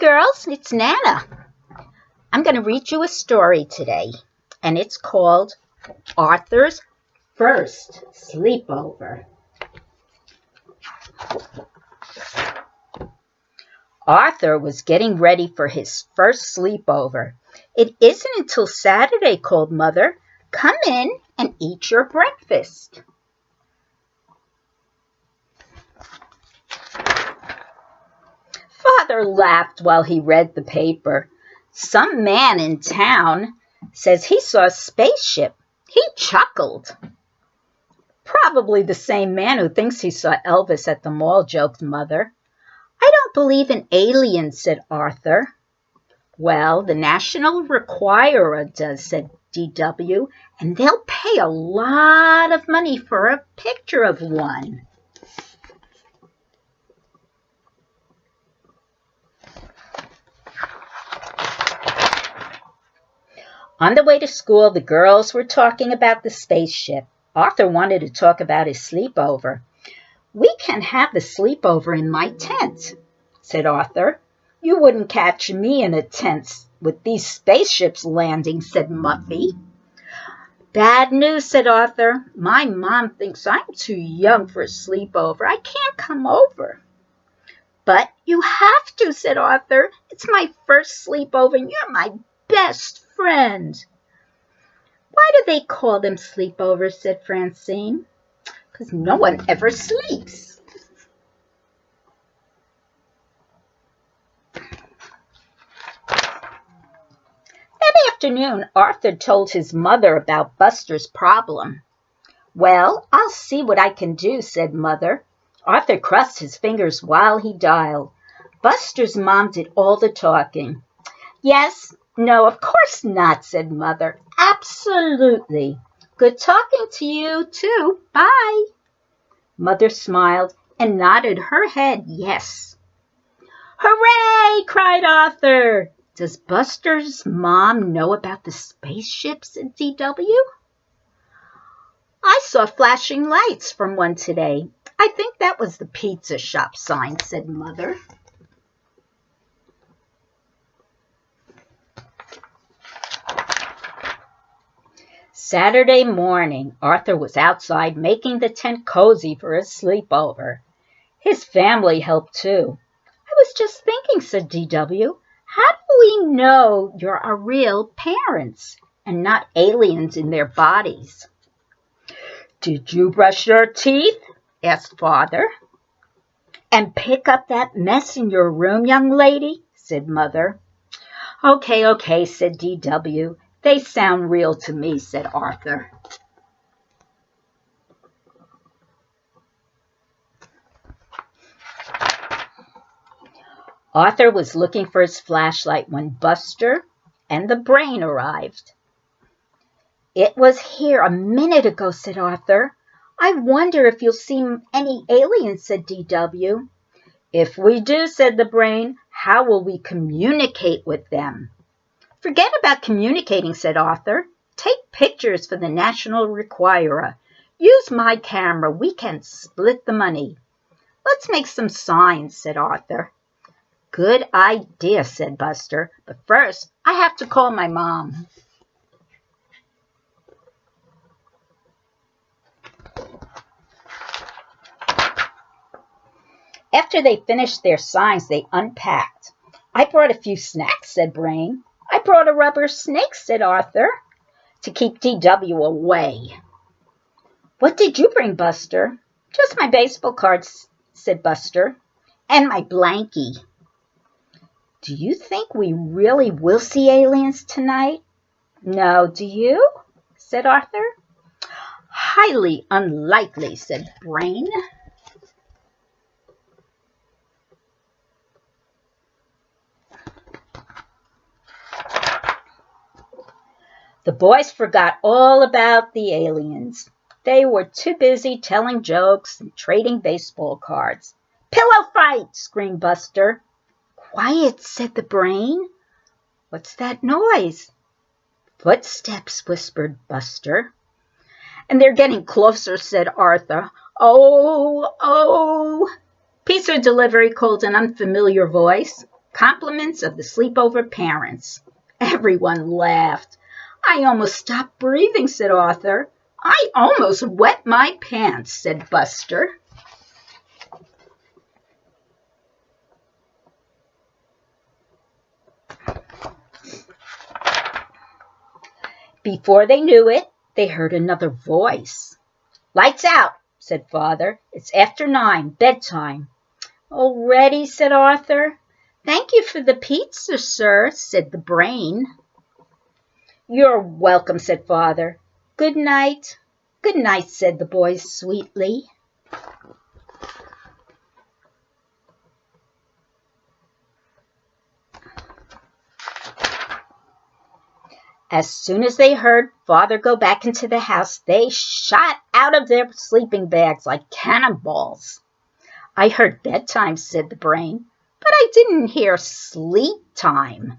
girls, it's Nana. I'm going to read you a story today, and it's called Arthur's First Sleepover. Arthur was getting ready for his first sleepover. It isn't until Saturday, called Mother. Come in and eat your breakfast. Father laughed while he read the paper. Some man in town says he saw a spaceship. He chuckled. Probably the same man who thinks he saw Elvis at the mall, joked Mother. I don't believe in aliens, said Arthur. Well, the National Requirer does, said D.W., and they'll pay a lot of money for a picture of one. On the way to school, the girls were talking about the spaceship. Arthur wanted to talk about his sleepover. We can have the sleepover in my tent, said Arthur. You wouldn't catch me in a tent with these spaceships landing, said Muffy. Bad news, said Arthur. My mom thinks I'm too young for a sleepover. I can't come over. But you have to, said Arthur. It's my first sleepover and you're my best friend. Why do they call them sleepovers, said Francine. Because no one ever sleeps. That afternoon, Arthur told his mother about Buster's problem. Well, I'll see what I can do, said Mother. Arthur crossed his fingers while he dialed. Buster's mom did all the talking. Yes, no, of course not, said Mother. Absolutely. Good talking to you, too. Bye. Mother smiled and nodded her head yes. Hooray! Cried Arthur. Does Buster's mom know about the spaceship, said D.W.? I saw flashing lights from one today. I think that was the pizza shop sign, said Mother. Saturday morning, Arthur was outside making the tent cozy for his sleepover. His family helped too. I was just thinking, said D.W., how do we know you're our real parents and not aliens in their bodies? Did you brush your teeth? Asked Father. And pick up that mess in your room, young lady, said Mother. Okay, said D.W. They sound real to me, said Arthur. Arthur was looking for his flashlight when Buster and the Brain arrived. It was here a minute ago, said Arthur. I wonder if you'll see any aliens, said D.W. If we do, said the Brain, how will we communicate with them? Forget about communicating, said Arthur. Take pictures for the National Requirer. Use my camera. We can split the money. Let's make some signs, said Arthur. Good idea, said Buster. But first, I have to call my mom. After they finished their signs, they unpacked. I brought a few snacks, said Brain. I brought a rubber snake, said Arthur, to keep D.W. away. What did you bring, Buster? Just my baseball cards, said Buster, and my blankie. Do you think we really will see aliens tonight? No, do you? Said Arthur. Highly unlikely, said Brain. The boys forgot all about the aliens. They were too busy telling jokes and trading baseball cards. Pillow fight, screamed Buster. Quiet, said the Brain. What's that noise? Footsteps, whispered Buster. And they're getting closer, said Arthur. Oh. Pizza delivery, called an unfamiliar voice. Compliments of the sleepover parents. Everyone laughed. I almost stopped breathing, said Arthur. I almost wet my pants, said Buster. Before they knew it, they heard another voice. Lights out, said Father. It's after 9, bedtime. Already, said Arthur. Thank you for the pizza, sir, said the brain. You're welcome, said Father. Good night. Good night, said the boys sweetly. As soon as they heard Father go back into the house, they shot out of their sleeping bags like cannonballs. I heard bedtime, said the brain, but I didn't hear sleep time.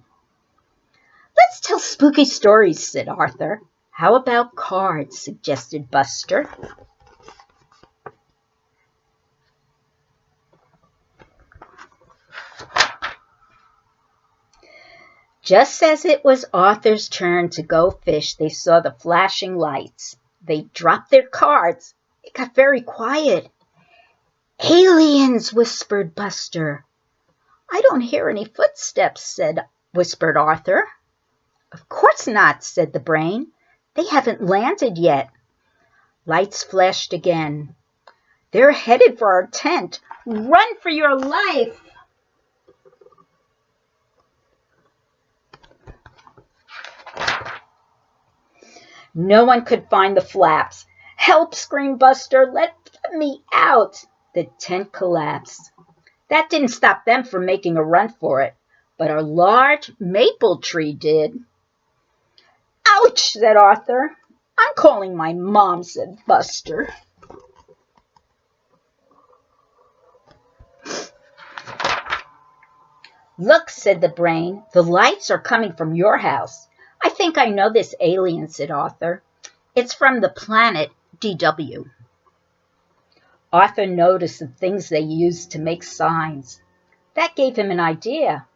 Let's tell spooky stories, said Arthur. How about cards, suggested Buster. Just as it was Arthur's turn to go fish, they saw the flashing lights. They dropped their cards. It got very quiet. Aliens, whispered Buster. I don't hear any footsteps, whispered Arthur. Of course not, said the brain. They haven't landed yet. Lights flashed again. They're headed for our tent. Run for your life. No one could find the flaps. Help, screamed Buster. Let me out. The tent collapsed. That didn't stop them from making a run for it, but a large maple tree did. Ouch, said Arthur. I'm calling my mom, said Buster. Look, said the brain. The lights are coming from your house. I think I know this alien, said Arthur. It's from the planet DW. Arthur noticed the things they used to make signs. That gave him an idea.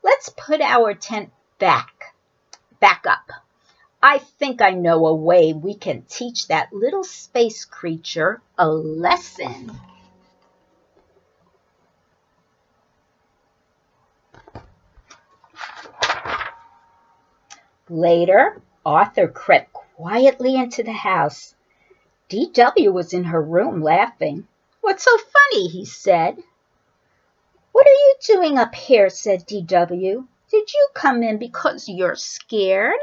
Let's put our tent back up. I think I know a way we can teach that little space creature a lesson. Later, Arthur crept quietly into the house. DW was in her room laughing. What's so funny, he said. What are you doing up here, said DW. Did you come in because you're scared?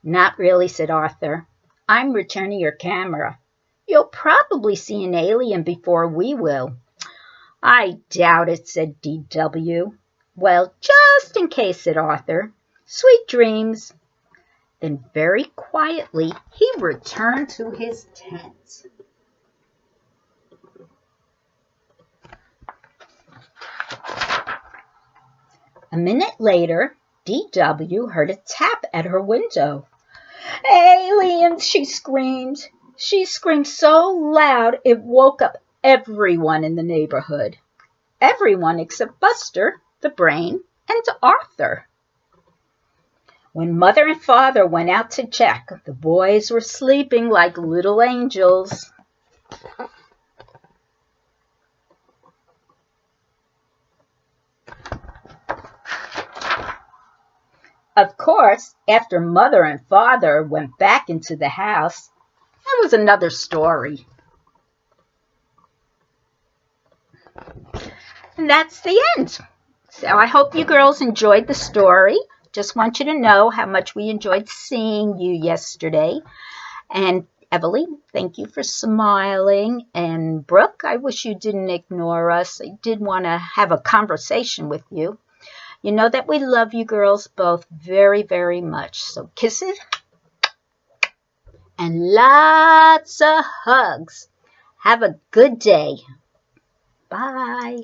Not really, said Arthur. I'm returning your camera. You'll probably see an alien before we will. I doubt it, said DW. Well, just in case, said Arthur. Sweet dreams. Then very quietly he returned to his tent. A minute later, DW heard a tap at her window. Aliens, she screamed. She screamed so loud it woke up everyone in the neighborhood. Everyone except Buster, the brain, and Arthur. When Mother and Father went out to check, the boys were sleeping like little angels. Of course, after Mother and Father went back into the house, that was another story. And that's the end. So I hope you girls enjoyed the story. Just want you to know how much we enjoyed seeing you yesterday. And Evelyn, thank you for smiling. And Brooke, I wish you didn't ignore us. I did want to have a conversation with you. You know that we love you girls both very, very much. So kisses and lots of hugs. Have a good day. Bye.